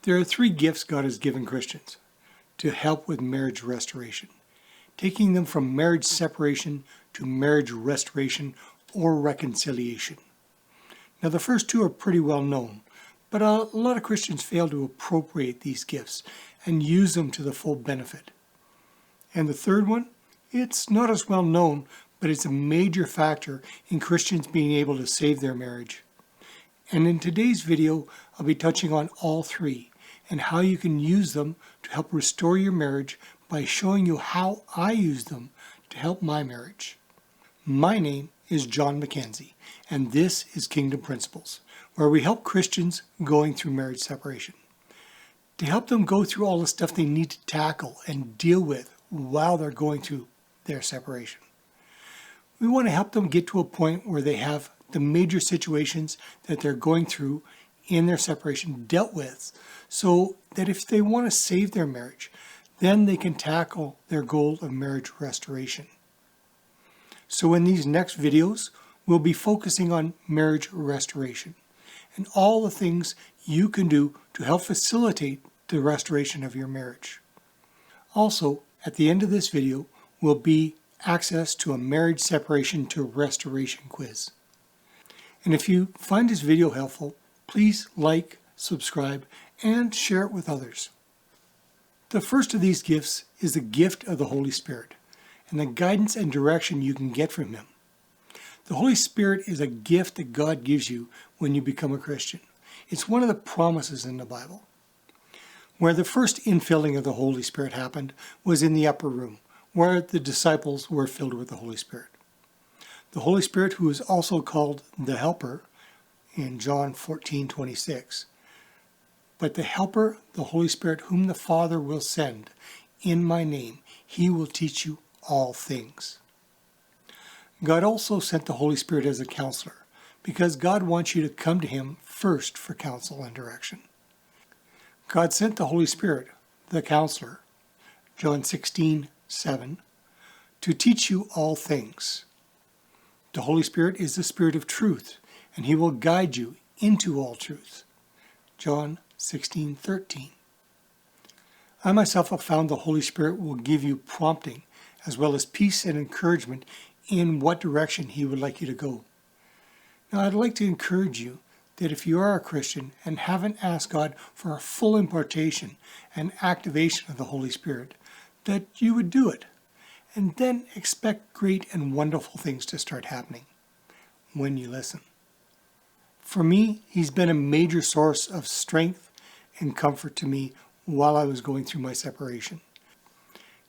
There are three gifts God has given Christians to help with marriage restoration, taking them from marriage separation to marriage restoration or reconciliation. Now, the first two are pretty well known, but a lot of Christians fail to appropriate these gifts and use them to the full benefit. And the third one, it's not as well known, but it's a major factor in Christians being able to save their marriage. And in today's video, I'll be touching on all three and how you can use them to help restore your marriage by showing you how I use them to help my marriage. My name is John Mackenzie, and this is Kingdom Principles, where we help Christians going through marriage separation, to help them go through all the stuff they need to tackle and deal with while they're going through their separation. We want to help them get to a point where they have the major situations that they're going through in their separation dealt with, so that if they want to save their marriage, then they can tackle their goal of marriage restoration. So in these next videos, we'll be focusing on marriage restoration and all the things you can do to help facilitate the restoration of your marriage. Also, at the end of this video will be access to a marriage separation to restoration quiz. And if you find this video helpful, please like, subscribe, and share it with others. The first of these gifts is the gift of the Holy Spirit and the guidance and direction you can get from Him. The Holy Spirit is a gift that God gives you when you become a Christian. It's one of the promises in the Bible. Where the first infilling of the Holy Spirit happened was in the upper room, where the disciples were filled with the Holy Spirit. The Holy Spirit, who is also called the Helper in John 14:26. But the Helper, the Holy Spirit, whom the Father will send in my name, He will teach you all things. God also sent the Holy Spirit as a counselor, because God wants you to come to Him first for counsel and direction. God sent the Holy Spirit, the counselor, John 16:7, to teach you all things. The Holy Spirit is the Spirit of truth, and He will guide you into all truth. John 16:13. I myself have found the Holy Spirit will give you prompting, as well as peace and encouragement in what direction He would like you to go. Now, I'd like to encourage you that if you are a Christian and haven't asked God for a full impartation and activation of the Holy Spirit, that you would do it, and then expect great and wonderful things to start happening when you listen. For me, He's been a major source of strength and comfort to me while I was going through my separation.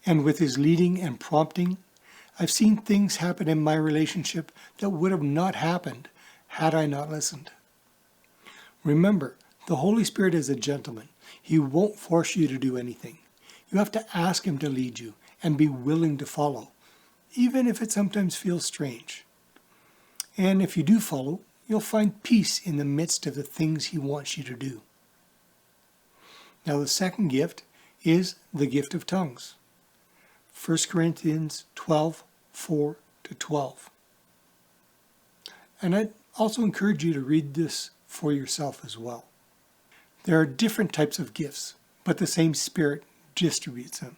And with His leading and prompting, I've seen things happen in my relationship that would have not happened had I not listened. Remember, the Holy Spirit is a gentleman. He won't force you to do anything. You have to ask Him to lead you and be willing to follow, even if it sometimes feels strange. And if you do follow, you'll find peace in the midst of the things He wants you to do. Now, the second gift is the gift of tongues. 1 Corinthians 12:4-12. And I'd also encourage you to read this for yourself as well. There are different types of gifts, but the same Spirit distributes them.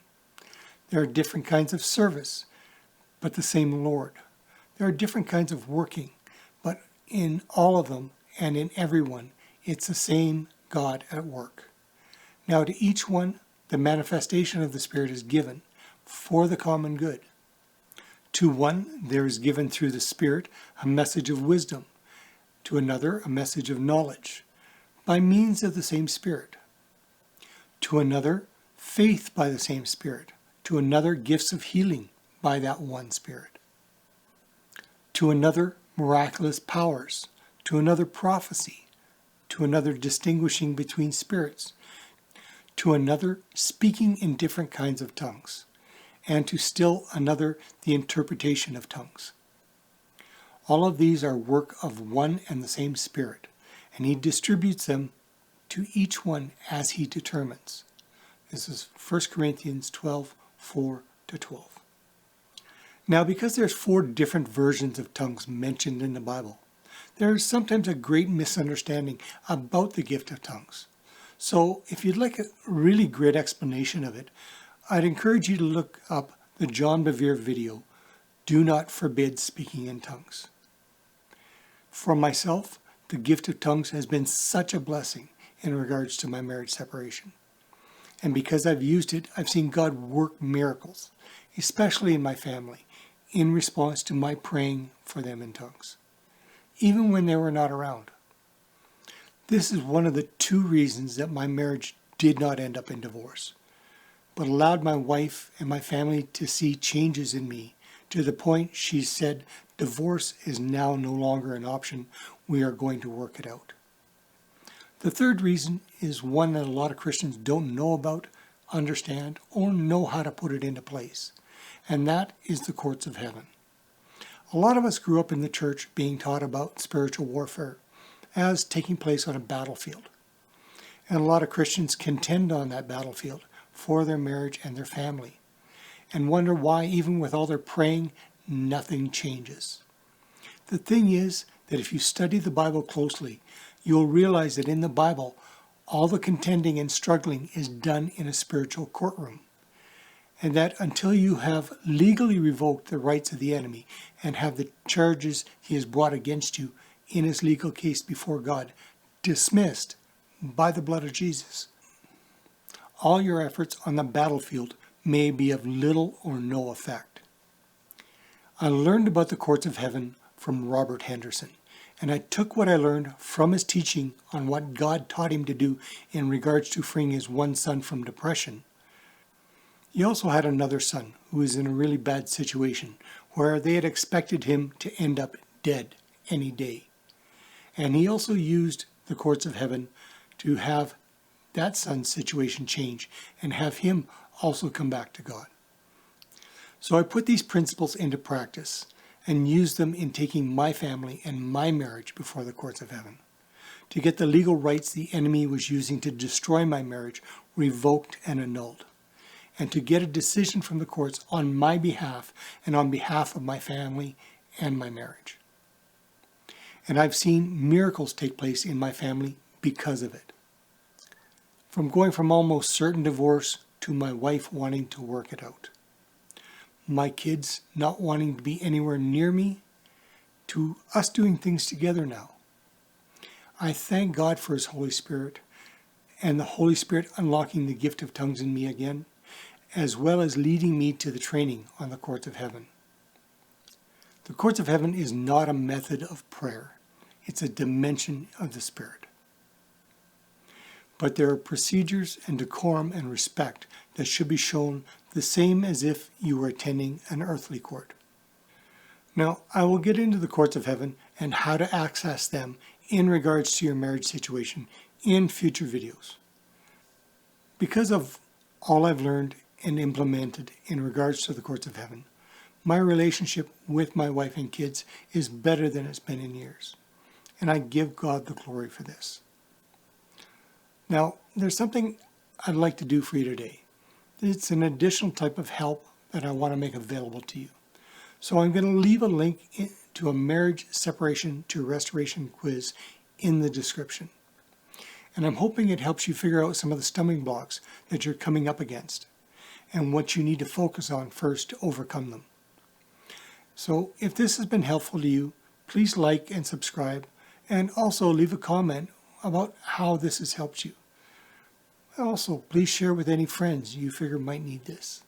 There are different kinds of service, but the same Lord. There are different kinds of working, but in all of them and in everyone, it's the same God at work. Now, to each one, the manifestation of the Spirit is given for the common good. To one, there is given through the Spirit a message of wisdom. To another, a message of knowledge, by means of the same Spirit. To another, faith by the same Spirit. To another, gifts of healing by that one Spirit. To another, miraculous powers. To another, prophecy. To another, distinguishing between spirits. To another, speaking in different kinds of tongues. And to still another, the interpretation of tongues. All of these are work of one and the same Spirit, and He distributes them to each one as He determines. This is 1 Corinthians 12:4-12. Now, because there's 4 different versions of tongues mentioned in the Bible, there is sometimes a great misunderstanding about the gift of tongues. So if you'd like a really great explanation of it, I'd encourage you to look up the John Bevere video, Do Not Forbid Speaking in Tongues. For myself, the gift of tongues has been such a blessing in regards to my marriage separation. And because I've used it, I've seen God work miracles, especially in my family, in response to my praying for them in tongues, even when they were not around. This is one of the 2 reasons that my marriage did not end up in divorce, but allowed my wife and my family to see changes in me to the point she said, divorce is now no longer an option. We are going to work it out. The 3rd reason is one that a lot of Christians don't know about, understand, or know how to put it into place, and that is the courts of heaven. A lot of us grew up in the church being taught about spiritual warfare as taking place on a battlefield. And a lot of Christians contend on that battlefield for their marriage and their family, and wonder why, even with all their praying, nothing changes. The thing is that if you study the Bible closely, you'll realize that in the Bible, all the contending and struggling is done in a spiritual courtroom. And that until you have legally revoked the rights of the enemy and have the charges he has brought against you in his legal case before God dismissed by the blood of Jesus, all your efforts on the battlefield may be of little or no effect. I learned about the courts of heaven from Robert Henderson, and I took what I learned from his teaching on what God taught him to do in regards to freeing his one son from depression. He also had another son who was in a really bad situation where they had expected him to end up dead any day. And he also used the courts of heaven to have that son's situation change and have him also come back to God. So I put these principles into practice and used them in taking my family and my marriage before the courts of heaven to get the legal rights the enemy was using to destroy my marriage revoked and annulled, and to get a decision from the courts on my behalf and on behalf of my family and my marriage. And I've seen miracles take place in my family because of it. From going from almost certain divorce to my wife wanting to work it out, my kids not wanting to be anywhere near me, to us doing things together now. I thank God for His Holy Spirit and the Holy Spirit unlocking the gift of tongues in me again, as well as leading me to the training on the courts of heaven. The courts of heaven is not a method of prayer. It's a dimension of the Spirit. But there are procedures and decorum and respect that should be shown the same as if you were attending an earthly court. Now, I will get into the courts of heaven and how to access them in regards to your marriage situation in future videos. Because of all I've learned and implemented in regards to the courts of heaven, my relationship with my wife and kids is better than it's been in years. And I give God the glory for this. Now, there's something I'd like to do for you today. It's an additional type of help that I want to make available to you. So I'm going to leave a link to a marriage separation to restoration quiz in the description. And I'm hoping it helps you figure out some of the stumbling blocks that you're coming up against and what you need to focus on first to overcome them. So if this has been helpful to you, please like and subscribe, and also leave a comment about how this has helped you. Also, please share with any friends you figure might need this.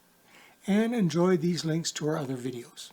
And enjoy these links to our other videos.